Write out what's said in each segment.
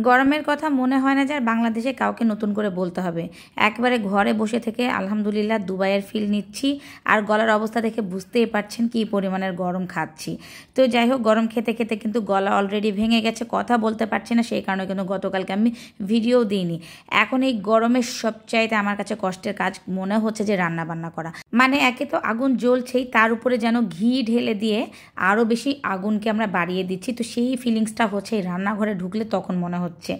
গরমের কথা মনে হয় না যে আর বাংলাদেশে কাউকে নতুন করে বলতে হবে। একবারে ঘরে বসে থেকে আলহামদুলিল্লাহ দুবাইয়ের ফিল নিচ্ছি। আর গলার অবস্থা দেখে বুঝতেই পারছেন কী পরিমাণের গরম খাচ্ছি। তো যাই হোক, গরম খেতে খেতে কিন্তু গলা অলরেডি ভেঙে গেছে, কথা বলতে পারছি না, সেই কারণে কিন্তু গতকালকে আমি ভিডিও দিইনি। এখন এই গরমের সবচাইতে আমার কাছে কষ্টের কাজ মনে হচ্ছে যে রান্না বান্না করা। মানে একে তো আগুন জ্বলছেই, তার উপরে যেন ঘি ঢেলে দিয়ে আরও বেশি আগুনকে আমরা বাড়িয়ে দিচ্ছি। তো সেই ফিলিংসটা হচ্ছে এই রান্নাঘরে ঢুকলে তখন মনে হচ্ছে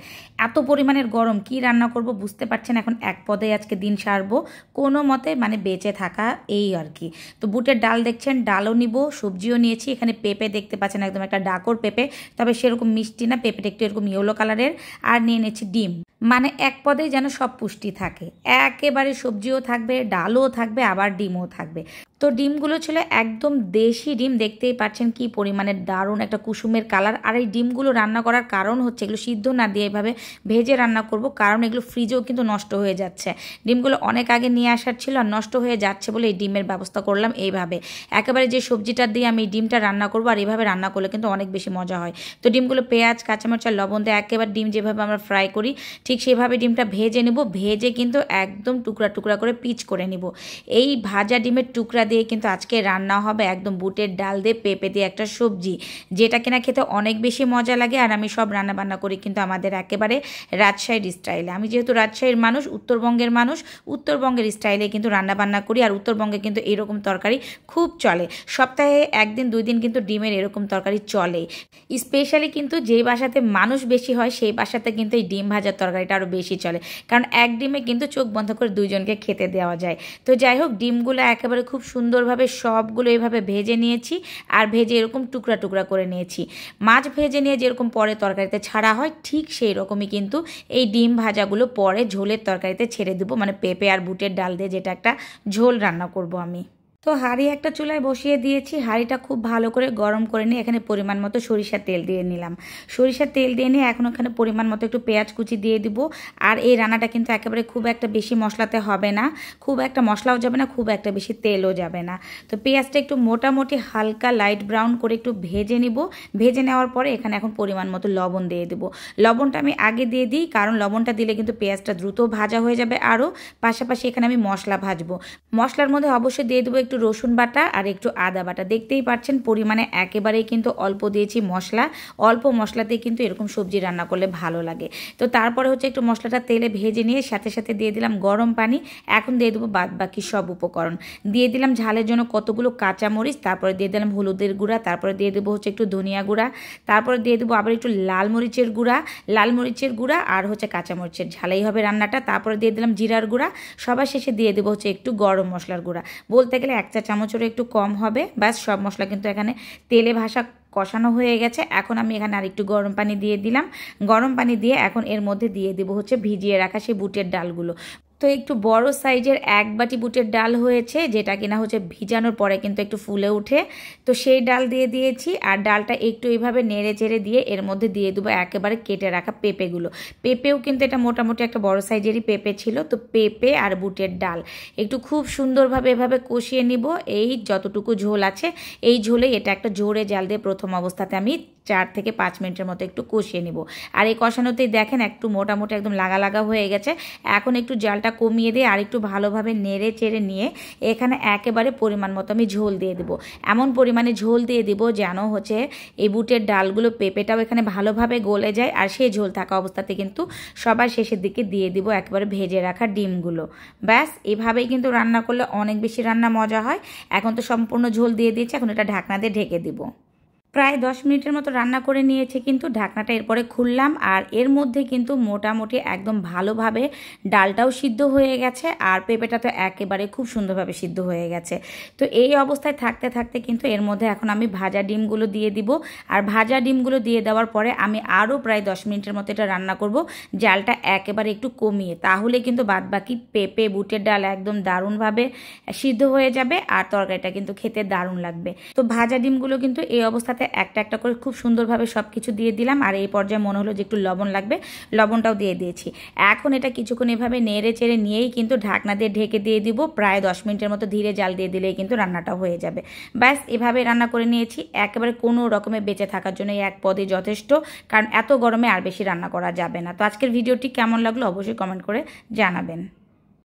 এত পরিমাণের গরম, কি রান্না করব বুঝতে পারছেন। এখন এক পদে আজকে দিন সারবো কোনো মতে, মানে বেঁচে থাকা এই আর কি। তো বুটের ডাল দেখছেন, ডালও নিব, সবজিও নিয়েছি। এখানে পেঁপে দেখতে পাচ্ছেন, একদম একটা ডাকর পেঁপে, তবে সেরকম মিষ্টি না, পেঁপেটা একটু এরকম ইয়েলো কালারের। আর নিয়ে নিয়েছি ডিম, মানে এক পদে যেন সব পুষ্টি থাকে, একেবারে সবজিও থাকবে, ডালও থাকবে, আবার ডিমও থাকবে। তো ডিমগুলো ছিল একদম দেশি ডিম, দেখতেই পাচ্ছেন কি পরিমাণে দারুণ একটা কুসুমের কালার। আর এই ডিমগুলো রান্না করার কারণ হচ্ছে এগুলো সিদ্ধ না দিয়ে এভাবে ভেজে রান্না করব, কারণ এগুলো ফ্রিজেও কিন্তু নষ্ট হয়ে যাচ্ছে। ডিমগুলো অনেক আগে নিয়ে আসার ছিল আর নষ্ট হয়ে যাচ্ছে বলে এই ডিমের ব্যবস্থা করলাম এইভাবে। একেবারে যে সবজিটা দিয়ে আমি এই ডিমটা রান্না করবো, আর এইভাবে রান্না করলে কিন্তু অনেক বেশি মজা হয়। তো ডিমগুলো পেঁয়াজ, কাঁচামরিচ আর লবণ দিয়ে একেবারে ডিম যেভাবে আমরা ফ্রাই করি ঠিক সেভাবে ডিমটা ভেজে নেব। ভেজে কিন্তু একদম টুকরা টুকরা করে পিচ করে নেব। এই ভাজা ডিমের টুকরা দিয়ে কিন্তু আজকে রান্না হবে একদম বুটের ডাল দিয়ে পেঁপে দিয়ে একটা সবজি, যেটা কিনা খেতে অনেক বেশি মজা লাগে। আর আমি সব রান্না বান্না করি কিন্তু আমাদের একেবারে রাজশাহীর স্টাইলে। আমি যেহেতু রাজশাহীর মানুষ, উত্তরবঙ্গের মানুষ, উত্তরবঙ্গের স্টাইলে কিন্তু রান্না বান্না করি। আর উত্তরবঙ্গে কিন্তু এরকম তরকারি খুব চলে, সপ্তাহে একদিন দুই দিন কিন্তু ডিমের এরকম তরকারি চলে। স্পেশালি কিন্তু যেই বাসাতে মানুষ বেশি হয় সেই বাসাতে কিন্তু এই ডিম ভাজার তরকারিটা আরও বেশি চলে, কারণ এক ডিমে কিন্তু চোখ বন্ধ করে দুইজনকে খেতে দেওয়া যায়। তো যাই হোক, ডিমগুলো একেবারে খুব সুন্দরভাবে সবগুলো এইভাবে ভেজে নিয়েছি, আর ভেজে এরকম টুকরা টুকরা করে নিয়েছি। মাছ ভেজে নিয়ে যেরকম পরে তরকারিতে ছাড়া হয় ঠিক সেই রকমই কিন্তু এই ডিম ভাজাগুলো পরে ঝোলের তরকারিতে ছেড়ে দেবো, মানে পেঁপে আর বুটের ডাল দিয়ে যেটা একটা ঝোল রান্না করব আমি। তো হাঁড়ি একটা চুলায় বসিয়ে দিয়েছি, হাঁড়িটা খুব ভালো করে গরম করে নিয়ে এখানে পরিমাণ মতো সরিষার তেল দিয়ে নিলাম। সরিষার তেল দিয়ে নিয়ে এখন ওখানে পরিমাণ মতো একটু পেঁয়াজ কুচি দিয়ে দিব। আর এই রান্নাটা কিন্তু একেবারে খুব একটা বেশি মশলাতে হবে না, খুব একটা মশলাও যাবে না, খুব একটা বেশি তেলও যাবে না। তো পেঁয়াজটা একটু মোটামুটি হালকা লাইট ব্রাউন করে একটু ভেজে নিব। ভেজে নেওয়ার পরে এখানে এখন পরিমাণ মতো লবণ দিয়ে দেবো। লবণটা আমি আগে দিয়ে দিই, কারণ লবণটা দিলে কিন্তু পেঁয়াজটা দ্রুত ভাজা হয়ে যাবে। আরও পাশাপাশি এখানে আমি মশলা ভাজবো। মশলার মধ্যে অবশ্যই দিয়ে দেবো একটু রসুন বাটা আর একটু আদা বাটা। দেখতেই পাচ্ছেন পরিমাণে একেবারেই কিন্তু অল্প দিয়েছি মশলা। অল্প মশলাতেই কিন্তু এরকম সবজি রান্না করলে ভালো লাগে। তো তারপরে হচ্ছে একটু মশলাটা তেলে ভেজে নিয়ে সাথে সাথে দিয়ে দিলাম গরম পানি। এখন দিয়ে দেবো বাদ বাকি সব উপকরণ। দিয়ে দিলাম ঝালের জন্য কতগুলো কাঁচামরিচ, তারপরে দিয়ে দিলাম হলুদের গুঁড়া, তারপরে দিয়ে দেবো হচ্ছে একটু ধনিয়া গুঁড়া, তারপরে দিয়ে দেবো আবার একটু লাল মরিচের গুঁড়া আর হচ্ছে কাঁচামরিচের ঝালেই হবে রান্নাটা। তারপরে দিয়ে দিলাম জিরার গুঁড়া, সবার শেষে দিয়ে দেবো হচ্ছে একটু গরম মশলার গুঁড়া। বলতে গেলে 1 চা চামচেরও একটু কম হবে। ব্যাস, সব মশলা কিন্তু এখানে তেলে ভাসা কষানো হয়ে গেছে। এখন আমি এখানে আর একটু গরম পানি দিয়ে দিলাম। গরম পানি দিয়ে এখন এর মধ্যে দিয়ে দেবো হচ্ছে ভিজিয়ে রাখা সেই বুটের ডালগুলো। তো একটু বড় সাইজের 1 বাটি বুটের ডাল হয়েছে, যেটা কিনা হচ্ছে ভিজানোর পরে কিন্তু একটু ফুলে উঠে। তো সেই ডাল দিয়ে দিয়েছি, আর ডালটা একটু এইভাবে নেড়ে চেড়ে দিয়ে এর মধ্যে দিয়ে দেবো একেবারে কেটে রাখা পেঁপেগুলো। পেঁপেও কিন্তু এটা মোটামুটি একটা বড় সাইজেরই পেঁপে ছিল। তো পেঁপে আর বুটের ডাল একটু খুব সুন্দরভাবে এভাবে কষিয়ে নিব। এই যতটুকু ঝোল আছে এই ঝোলেই এটা একটা জোরে জাল দিয়ে প্রথম অবস্থাতে আমি 4 থেকে 5 মিনিটের মতো একটু কষিয়ে নিব। আর এই কষানোতেই দেখেন একটু মোটামুটি একদম লাগা লাগা হয়ে গেছে। এখন একটু জালটা কমিয়ে দিয়ে আর একটু ভালোভাবে নেড়ে চেড়ে নিয়ে এখানে একেবারে পরিমাণ মতো আমি ঝোল দিয়ে দেবো। এমন পরিমাণে ঝোল দিয়ে দিব যেন হচ্ছে এই বুটের ডালগুলো পেঁপেটাও এখানে ভালোভাবে গলে যায়। আর সেই ঝোল থাকা অবস্থাতে কিন্তু সবার শেষের দিকে দিয়ে দিব একেবারে ভেজে রাখা ডিমগুলো। ব্যাস, এভাবেই কিন্তু রান্না করলে অনেক বেশি রান্না মজা হয়। এখন তো সম্পূর্ণ ঝোল দিয়ে দিয়েছি, এখন এটা ঢাকনা দিয়ে ঢেকে দিব। প্রায় 10 মিনিটের মতো রান্না করে নিয়েছি, কিন্তু ঢাকনাটা এরপরে খুললাম। আর এর মধ্যে কিন্তু মোটামুটি একদম ভালোভাবে ডালটাও সিদ্ধ হয়ে গেছে, আর পেঁপেটা তো একেবারে খুব সুন্দরভাবে সিদ্ধ হয়ে গেছে। তো এই অবস্থায় থাকতে থাকতে কিন্তু এর মধ্যে এখন আমি ভাজা ডিমগুলো দিয়ে দিব। আর ভাজা ডিমগুলো দিয়ে দেওয়ার পরে আমি আরও প্রায় 10 মিনিটের মতো এটা রান্না করব, জালটা একেবারে একটু কমিয়ে। তাহলে কিন্তু বাদবাকি পেঁপে বুটের ডাল একদম দারুণভাবে সিদ্ধ হয়ে যাবে, আর তরকারিটা কিন্তু খেতে দারুণ লাগবে। তো ভাজা ডিমগুলো কিন্তু এই অবস্থা সাথে একটা একটা করে খুব সুন্দরভাবে সব কিছু দিয়ে দিলাম। আর এই পর্যায়ে মনে হলো যে একটু লবণ লাগবে, লবণটাও দিয়ে দিয়েছি। এখন এটা কিছুক্ষণ এভাবে নেড়ে চেড়ে নিয়েই কিন্তু ঢাকনা দিয়ে ঢেকে দিয়ে দিব। প্রায় 10 মিনিটের মতো ধীরে জাল দিয়ে দিলেই কিন্তু রান্নাটা হয়ে যাবে। ব্যাস এভাবে রান্না করে নিয়েছি, একেবারে কোনো রকমে বেঁচে থাকার জন্য এই এক পদই যথেষ্ট, কারণ এত গরমে আর বেশি রান্না করা যাবে না। তো আজকের ভিডিওটি কেমন লাগলো অবশ্যই কমেন্ট করে জানাবেন।